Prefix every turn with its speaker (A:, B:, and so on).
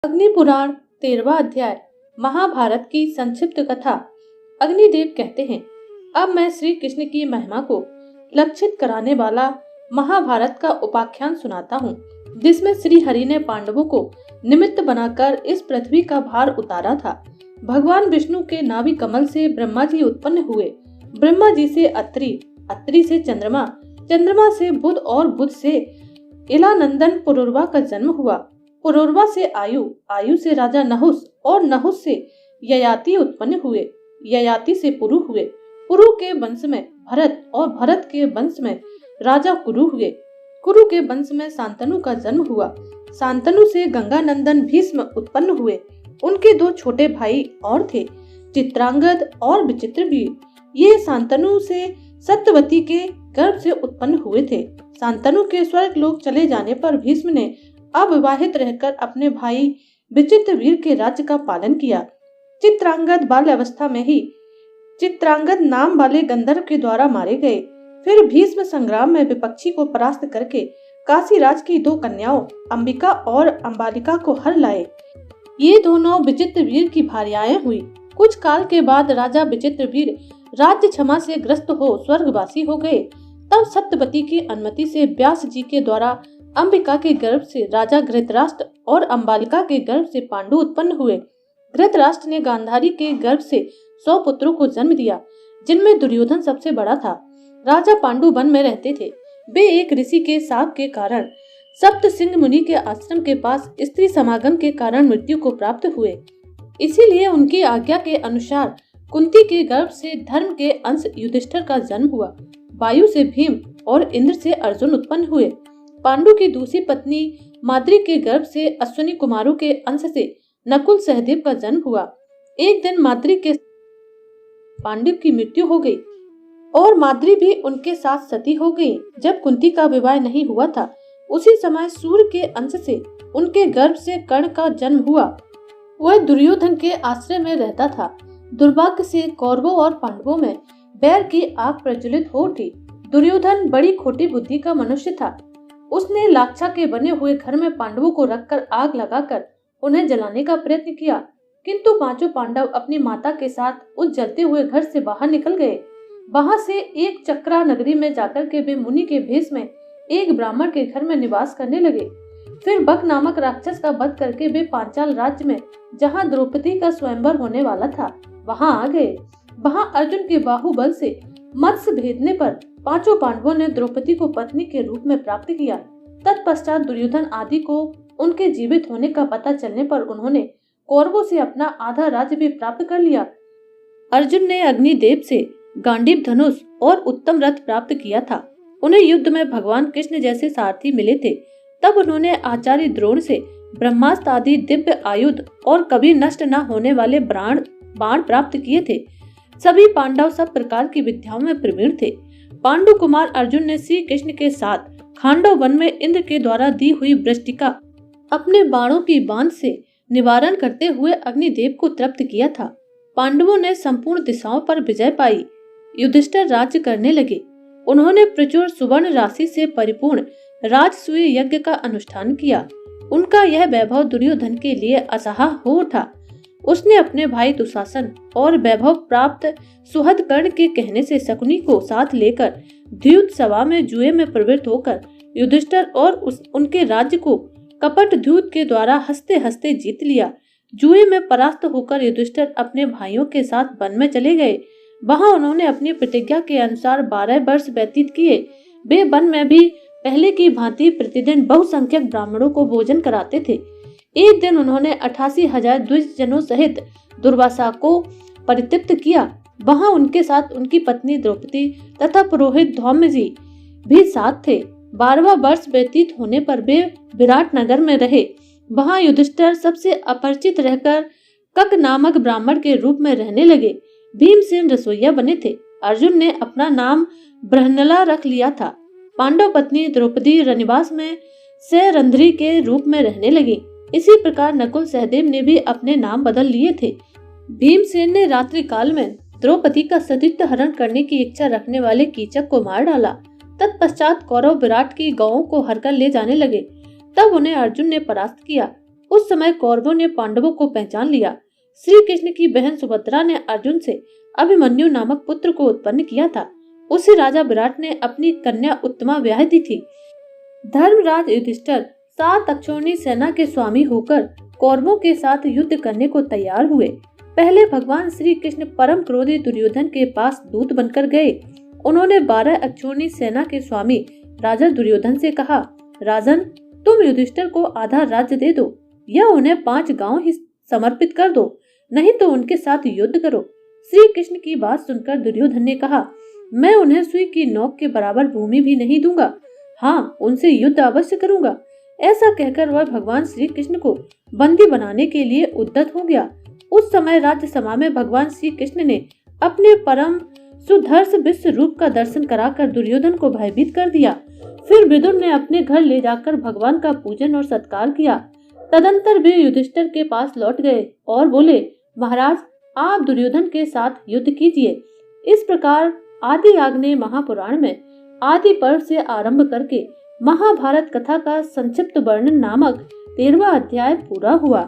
A: अग्नि पुराण 13वां अध्याय। महाभारत की संक्षिप्त कथा। अग्निदेव कहते हैं, अब मैं श्री कृष्ण की महिमा को लक्षित कराने वाला महाभारत का उपाख्यान सुनाता हूँ, जिसमें श्री हरि ने पांडवों को निमित्त बनाकर इस पृथ्वी का भार उतारा था। भगवान विष्णु के नाभि कमल से ब्रह्मा जी उत्पन्न हुए। ब्रह्मा जी से अत्रि, अत्रि से चंद्रमा, चंद्रमा से बुध और बुध से इलानंदन पुरुरवा का जन्म हुआ। पुरुरवा से आयु, आयु से राजा नहुस और नहुस से ययाति उत्पन्न हुए। ययाति से पुरु हुए। पुरु के वंश में भरत और भरत के वंश में राजा कुरु हुए। कुरु के वंश में शांतनु का जन्म हुआ। शांतनु से गंगानंदन भीष्म उत्पन्न हुए। उनके दो छोटे भाई और थे, चित्रांगद और विचित्रवीर। ये शांतनु से सत्यवती के गर्भ से उत्पन्न हुए थे। शांतनु के स्वर्ग लोक चले जाने पर भीष्म ने अविवाहित रहकर अपने भाई विचित्रवीर के राज्य का पालन किया। चित्रांगद बाल्यावस्था में ही चित्रांगद नाम वाले गंधर्व के द्वारा मारे गए। फिर भीष्म संग्राम में विपक्षी को परास्त करके काशीराज की दो कन्याओं अंबिका और अंबालिका को हर लाए। ये दोनों विचित्रवीर की भार्याएं हुई। कुछ काल के बाद राजा विचित्रवीर राज्य क्षमा से ग्रस्त हो स्वर्गवासी हो गए। तब सत्यवती की अनुमति से व्यास जी के द्वारा अंबिका के गर्भ से राजा घृतराष्ट्र और अंबालिका के गर्भ से पांडु उत्पन्न हुए। घृतराष्ट्र ने गांधारी के गर्भ से 100 पुत्रों को जन्म दिया, जिनमें दुर्योधन सबसे बड़ा था। राजा पांडु वन में रहते थे। वे एक ऋषि के शाप के कारण सप्त सिंह मुनि के आश्रम के पास स्त्री समागम के कारण मृत्यु को प्राप्त हुए। इसीलिए उनकी आज्ञा के अनुसार कुंती के गर्भ से धर्म के अंश युधिष्ठिर का जन्म हुआ। वायु से भीम और इंद्र से अर्जुन उत्पन्न हुए। पांडु की दूसरी पत्नी माद्री के गर्भ से अश्विनी कुमारों के अंश से नकुल सहदेव का जन्म हुआ। एक दिन माद्री के पांडव की मृत्यु हो गई और माद्री भी उनके साथ सती हो गई। जब कुंती का विवाह नहीं हुआ था, उसी समय सूर्य के अंश से उनके गर्भ से कर्ण का जन्म हुआ। वह दुर्योधन के आश्रय में रहता था। दुर्भाग्य से कौरवों और पांडवों में बैर की आग प्रज्वलित हो उठी। दुर्योधन बड़ी खोटी बुद्धि का मनुष्य था। उसने लाक्षा के बने हुए घर में पांडवों को रखकर आग लगाकर उन्हें जलाने का प्रयत्न किया, किंतु पांचों पांडव अपनी माता के साथ उस जलते हुए घर से बाहर निकल गए। वहां से एक चक्रा नगरी में जाकर के वे मुनि के भेष में एक ब्राह्मण के घर में निवास करने लगे। फिर बक नामक राक्षस का वध करके वे पांचाल राज्य में, जहाँ द्रौपदी का स्वयंवर होने वाला था, वहां आ गए। वहां अर्जुन के बाहुबल से मत्स्य भेदने पर पांचों पांडवों ने द्रौपदी को पत्नी के रूप में प्राप्त किया। तत्पश्चात दुर्योधन आदि को उनके जीवित होने का पता चलने पर उन्होंने कौरवों से अपना आधा राज्य भी प्राप्त कर लिया। अर्जुन ने अग्निदेव से गांडीव धनुष और उत्तम रथ प्राप्त किया था। उन्हें युद्ध में भगवान कृष्ण जैसे सारथी मिले थे। तब उन्होंने आचार्य द्रोण से ब्रह्मास्त्र आदि दिव्य आयुध और कभी नष्ट न होने वाले बाण प्राप्त किए थे। सभी पांडव सब प्रकार की विद्याओं में प्रवीण थे। पांडु कुमार अर्जुन ने श्री कृष्ण के साथ खांडव वन में इंद्र के द्वारा दी हुई वृष्टिका अपने बाणों की बांध से निवारण करते हुए अग्निदेव को तृप्त किया था। पांडवों ने संपूर्ण दिशाओं पर विजय पाई। युधिष्ठिर राज्य करने लगे। उन्होंने प्रचुर सुवर्ण राशि से परिपूर्ण राजसूय यज्ञ का अनुष्ठान किया। उनका यह वैभव दुर्योधन के लिए असह्य हो उठा। उसने अपने भाई दुशासन और वैभव प्राप्त सुहद कर्ण के कहने से शकुनी को साथ लेकर द्यूत सभा में जुए में प्रवृत्त होकर युधिष्ठिर और उनके राज्य को कपट द्यूत के द्वारा हंसते हंसते जीत लिया। जुए में परास्त होकर युधिष्ठिर अपने भाइयों के साथ वन में चले गए। वहां उन्होंने अपनी प्रतिज्ञा के अनुसार 12 वर्ष व्यतीत किए। वे वन में भी पहले की भांति प्रतिदिन बहुसंख्यक ब्राह्मणों को भोजन कराते थे। एक दिन उन्होंने 88,000 द्विजजनों सहित दुर्वासा को परितृप्त किया। वहां उनके साथ उनकी पत्नी द्रौपदी तथा पुरोहित धौम्य जी भी साथ थे। 12वां वर्ष व्यतीत होने पर वे विराट नगर में रहे। वहां युधिष्ठिर सबसे अपरिचित रहकर कक नामक ब्राह्मण के रूप में रहने लगे। भीमसेन रसोइया बने थे। अर्जुन ने अपना नाम बृहन्नला रख लिया था। पांडव पत्नी द्रौपदी रनिवास में सैरंध्री के रूप में रहने लगी। इसी प्रकार नकुल सहदेव ने भी अपने नाम बदल लिए थे। भीमसेन ने रात्रि काल में द्रौपदी का सतीत्व हरण करने की इच्छा रखने वाले कीचक को मार डाला। तत्पश्चात कौरव विराट की गौओं को हरकर ले जाने लगे। तब उन्हें अर्जुन ने परास्त किया उस समय कौरवों ने पांडवों को पहचान लिया। श्री कृष्ण की बहन सुभद्रा ने अर्जुन से अभिमन्यु नामक पुत्र को उत्पन्न किया था। उसे राजा विराट ने अपनी कन्या उत्तमा ब्याह दी थी। धर्मराज युधिष्ठिर 7 अक्षौहिणी सेना के स्वामी होकर कौरवों के साथ युद्ध करने को तैयार हुए। पहले भगवान श्री कृष्ण परम क्रोधी दुर्योधन के पास दूत बनकर गए। उन्होंने 12 अक्षौहिणी सेना के स्वामी राजा दुर्योधन से कहा, राजन, तुम युधिष्ठिर को आधा राज्य दे दो या उन्हें 5 गांव ही समर्पित कर दो, नहीं तो उनके साथ युद्ध करो। श्री कृष्ण की बात सुनकर दुर्योधन ने कहा, मैं उन्हें सुई की नोक के बराबर भूमि भी नहीं दूंगा। हाँ, उनसे युद्ध अवश्य करूंगा। ऐसा कहकर वह भगवान श्री कृष्ण को बंदी बनाने के लिए उद्यत हो गया। उस समय राज्यसभा में भगवान श्री कृष्ण ने अपने परम सुदर्श विश्व रूप का दर्शन कराकर दुर्योधन को भयभीत कर दिया। फिर विदुर ने अपने घर ले जाकर भगवान का पूजन और सत्कार किया। तदंतर वे युधिष्ठिर के पास लौट गए और बोले, महाराज, आप दुर्योधन के साथ युद्ध कीजिए। इस प्रकार आदि आग्नेय महापुराण में आदि पर्व से आरंभ करके महाभारत कथा का संक्षिप्त वर्णन नामक 13वां अध्याय पूरा हुआ।